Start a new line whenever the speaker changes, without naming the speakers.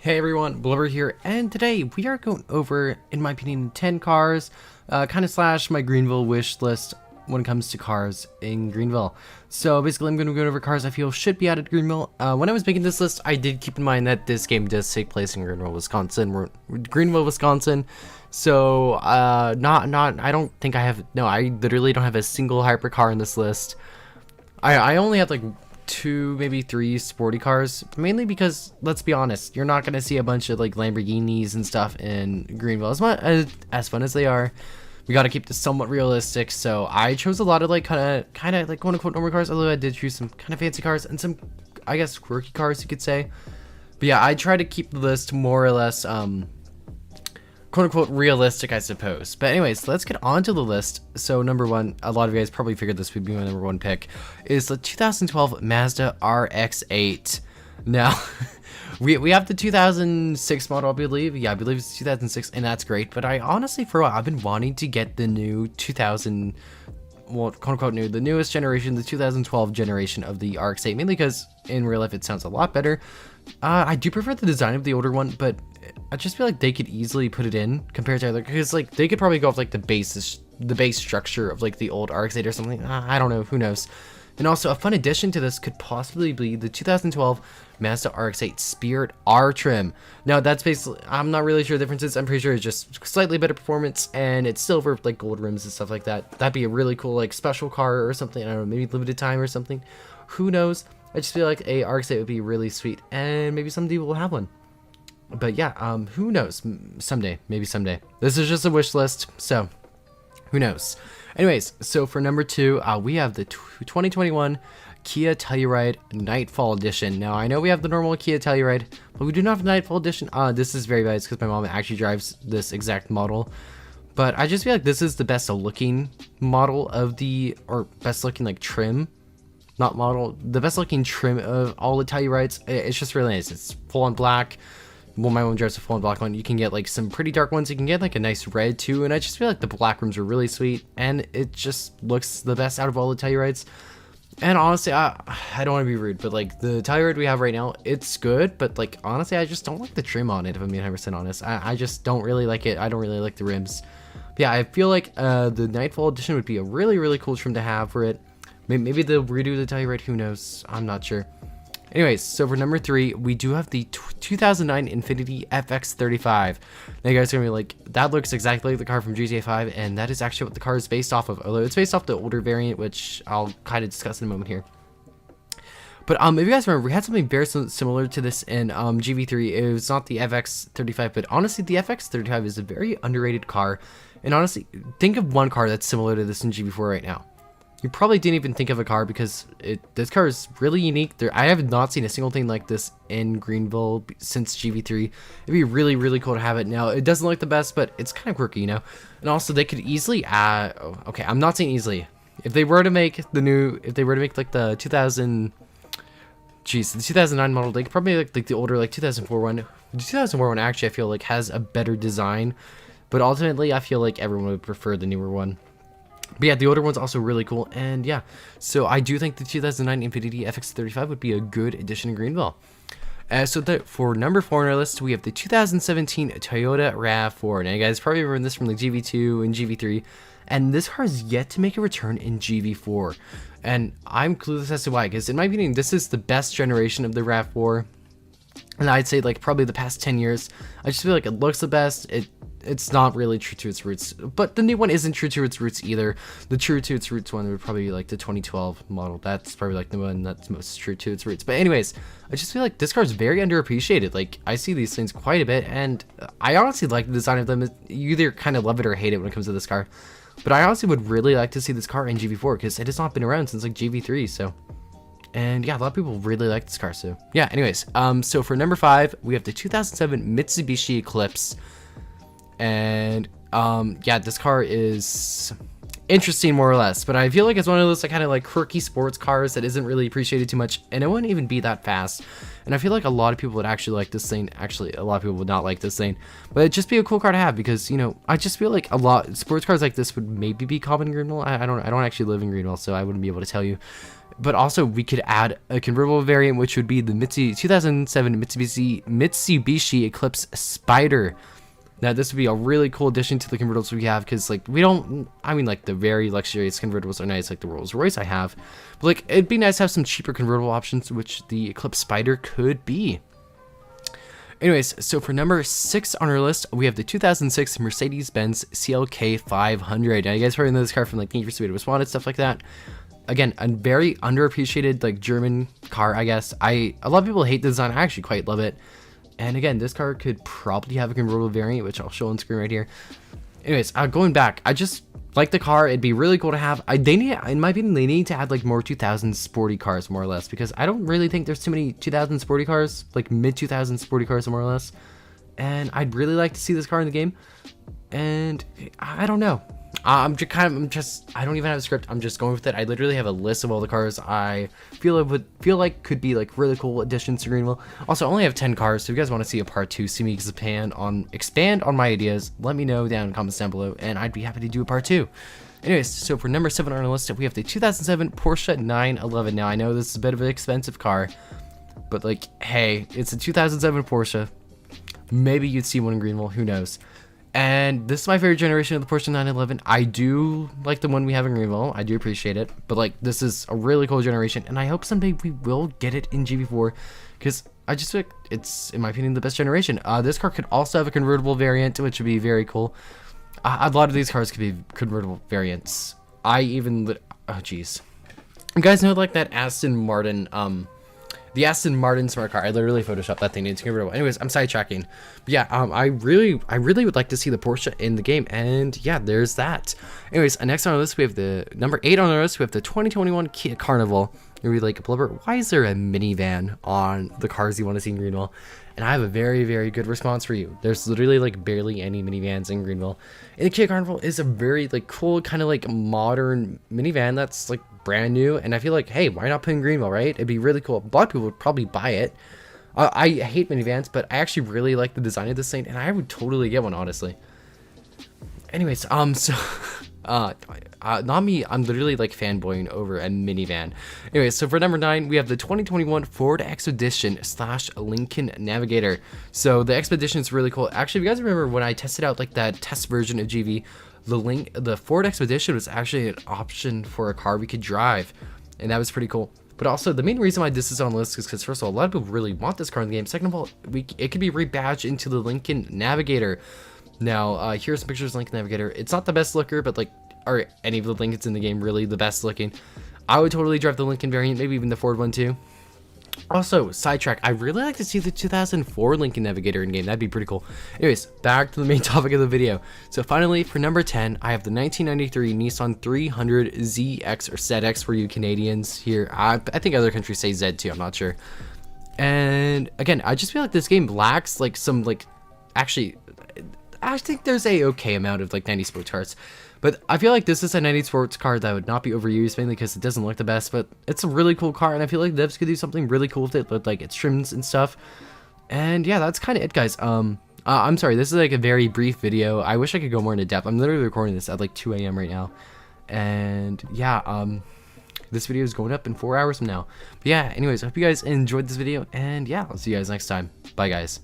Hey everyone, Blubber here, and today we are going over, in my opinion, 10 cars, kind of slash my Greenville wish list when it comes to cars in Greenville. So basically I'm going to go over cars I feel should be added to Greenville. When I was making this list, I did keep in mind that this game does take place in Greenville, Wisconsin. So, I don't think I have, no, I literally don't have a single hypercar in this list. I only have like 2, maybe 3 sporty cars, mainly because, let's be honest, you're not gonna see a bunch of like Lamborghinis and stuff in Greenville. As fun as they are, we gotta keep this somewhat realistic. So I chose a lot of like kind of like quote unquote normal cars, although I did choose some kind of fancy cars and some, I guess, quirky cars you could say. But yeah, I try to keep the list more or less quote unquote realistic, I suppose. But anyways, let's get on to the list. So number one, a lot of you guys probably figured this would be my number one pick, is the 2012 Mazda RX8. Now, we have the 2006 model, I believe. Yeah, I believe it's 2006, and that's great. But I honestly, for a while, I've been wanting to get the new 2000, well, quote unquote new, the newest generation, the 2012 generation of the RX8, mainly because in real life it sounds a lot better. I do prefer the design of the older one, but I just feel like they could easily put it in compared to other, because like they could probably go off like the base structure of like the old RX8 or something. I don't know, who knows. And also a fun addition to this could possibly be the 2012 Mazda RX8 Spirit R trim. Now that's basically, I'm not really sure the differences. I'm pretty sure it's just slightly better performance, and it's silver with like gold rims and stuff like that. That'd be a really cool like special car or something. I don't know, maybe limited time or something. Who knows? I just feel like a RX8 would be really sweet, and maybe someday we'll have one. But yeah, who knows? Someday, maybe someday. This is just a wish list, so who knows? Anyways, so for number 2, we have the 2021 Kia Telluride Nightfall Edition. Now, I know we have the normal Kia Telluride, but we do not have the Nightfall Edition. This is very bad because my mom actually drives this exact model. But I just feel like this is the best looking model of the, or best looking like trim. Not model, the best looking trim of all the Tellurides. It's just really nice. It's full on black. Well, my own drives a full on black one. You can get like some pretty dark ones. You can get like a nice red too. And I just feel like the black rims are really sweet, and it just looks the best out of all the Tellurides. And honestly, I don't want to be rude, but like the Telluride we have right now, it's good. But like honestly, I just don't like the trim on it, if I'm being 100% honest. I just don't really like it. I don't really like the rims. But yeah, I feel like the Nightfall Edition would be a really cool trim to have for it. Maybe they'll redo the Telluride, who knows? I'm not sure. Anyways, so for number 3, we do have the 2009 Infiniti FX35. Now you guys are going to be like, that looks exactly like the car from GTA 5, and that is actually what the car is based off of. Although it's based off the older variant, which I'll kind of discuss in a moment here. But if you guys remember, we had something very similar to this in GV3. It was not the FX35, but honestly, the FX35 is a very underrated car. And honestly, think of one car that's similar to this in GV4 right now. You probably didn't even think of a car because this car is really unique. I have not seen a single thing like this in Greenville since GV3. It'd be really cool to have it. Now, it doesn't look the best, but it's kind of quirky, you know? And also, they could easily add... Oh, okay, I'm not saying easily. If they were to make the new... If they were to make, like, the 2000... Jeez, the 2009 model, they could probably make, like, the older, like, 2004 one. The 2004 one, actually, I feel like, has a better design. But ultimately, I feel like everyone would prefer the newer one. But yeah, the older one's also really cool, and yeah, so I do think the 2009 Infiniti FX35 would be a good addition to Greenville. For number 4 on our list, we have the 2017 Toyota RAV4. Now, you guys probably remember this from the GV2 and GV3, and this car is yet to make a return in GV4. And I'm clueless as to why, because in my opinion, this is the best generation of the RAV4, and I'd say like probably the past 10 years. I just feel like it looks the best. It's not really true to its roots, but the new one isn't true to its roots either. The true to its roots one would probably be like the 2012 model. That's probably like the one that's most true to its roots. But anyways, I just feel like this car is very underappreciated. Like, I see these things quite a bit, and I honestly like the design of them. You either kind of love it or hate it when it comes to this car. But I honestly would really like to see this car in GV4 because it has not been around since like GV3. So, and yeah, a lot of people really like this car. So yeah, anyways, so for number 5, we have the 2007 Mitsubishi Eclipse. And yeah, this car is interesting more or less, but I feel like it's one of those like kind of like quirky sports cars that isn't really appreciated too much, and it wouldn't even be that fast. And I feel like a lot of people would actually like this thing. Actually, a lot of people would not like this thing, but it'd just be a cool car to have because, you know, I just feel like a lot sports cars like this would maybe be common in Greenville. I don't actually live in Greenville, so I wouldn't be able to tell you. But also we could add a convertible variant, which would be the 2007 Mitsubishi Eclipse Spider. Now this would be a really cool addition to the convertibles we have, because like we don't, I mean like the very luxurious convertibles are nice, like the Rolls Royce I have, but like it'd be nice to have some cheaper convertible options, which the Eclipse Spider could be. Anyways, so for number 6 on our list, we have the 2006 Mercedes-Benz CLK 500. Now you guys probably know this car from like Need for Speed Most Wanted, stuff like that. Again, a very underappreciated like German car, I guess. A lot of people hate the design. I actually quite love it. And again, this car could probably have a convertible variant, which I'll show on screen right here. Anyways, going back, I just like the car. It'd be really cool to have. In my opinion, they need to add like more 2000 sporty cars, more or less, because I don't really think there's too many 2000 sporty cars, like mid 2000 sporty cars, more or less. And I'd really like to see this car in the game. And I don't know. I don't even have a script. I'm just going with it. I literally have a list of all the cars I feel like could be like really cool additions to Greenville. Also, I only have 10 cars, so if you guys want to see a part 2, see me expand on my ideas, let me know down in the comments down below, and I'd be happy to do a part 2. Anyways, so for number 7 on our list, we have the 2007 Porsche 911. Now I know this is a bit of an expensive car, but like, hey, it's a 2007 Porsche. Maybe you'd see one in Greenville, who knows. And this is my favorite generation of the Porsche 911. I do like the one we have in Greenville. I do appreciate it. But like, this is a really cool generation, and I hope someday we will get it in GV4, because I just think it's, in my opinion, the best generation. This car could also have a convertible variant, which would be very cool. A lot of these cars could be convertible variants. oh jeez. You guys know like that Aston Martin, the Aston Martin smart car. I literally photoshopped that thing into convertible. Anyways, I'm sidetracking. But yeah, I really would like to see the Porsche in the game. And yeah, there's that. Anyways, next on our list, we have the number 8 on our list. We have the 2021 Kia Carnival. You're like, Blubber, why is there a minivan on the cars you want to see in Greenville? And I have a very, very good response for you. There's literally like barely any minivans in Greenville. And the Kia Carnival is a very like cool, kind of like modern minivan that's like brand new. And I feel like, hey, why not put in Greenville, right? It'd be really cool. A lot of people would probably buy it. I hate minivans, but I actually really like the design of this thing, and I would totally get one, honestly. Anyways, not me, I'm literally like fanboying over a minivan. Anyway, so for number 9, we have the 2021 Ford Expedition / Lincoln Navigator. So the Expedition is really cool. Actually, if you guys remember when I tested out like that test version of GV, the Ford Expedition was actually an option for a car we could drive, and that was pretty cool. But also, the main reason why this is on the list is because, first of all, a lot of people really want this car in the game. Second of all, it could be rebadged into the Lincoln Navigator. Now, here's some pictures of Lincoln Navigator. It's not the best looker, but like, are any of the Lincolns in the game really the best looking? I would totally drive the Lincoln variant, maybe even the Ford one too. Also, sidetrack, I'd really like to see the 2004 Lincoln Navigator in game. That'd be pretty cool. Anyways, back to the main topic of the video. So finally, for number 10, I have the 1993 Nissan 300ZX or ZX for you Canadians here. I think other countries say Z too, I'm not sure. And again, I just feel like this game lacks like some like, actually, I think there's a okay amount of like 90 sports cars. But I feel like this is a 90 sports car that would not be overused, mainly because it doesn't look the best, but it's a really cool car, and I feel like devs could do something really cool with it, with like its trims and stuff. And yeah, that's kind of it, guys. I'm sorry, this is like a very brief video. I wish I could go more into depth. I'm literally recording this at like 2 a.m. right now. And yeah, this video is going up in 4 hours from now. But yeah, anyways, I hope you guys enjoyed this video, and yeah, I'll see you guys next time. Bye, guys.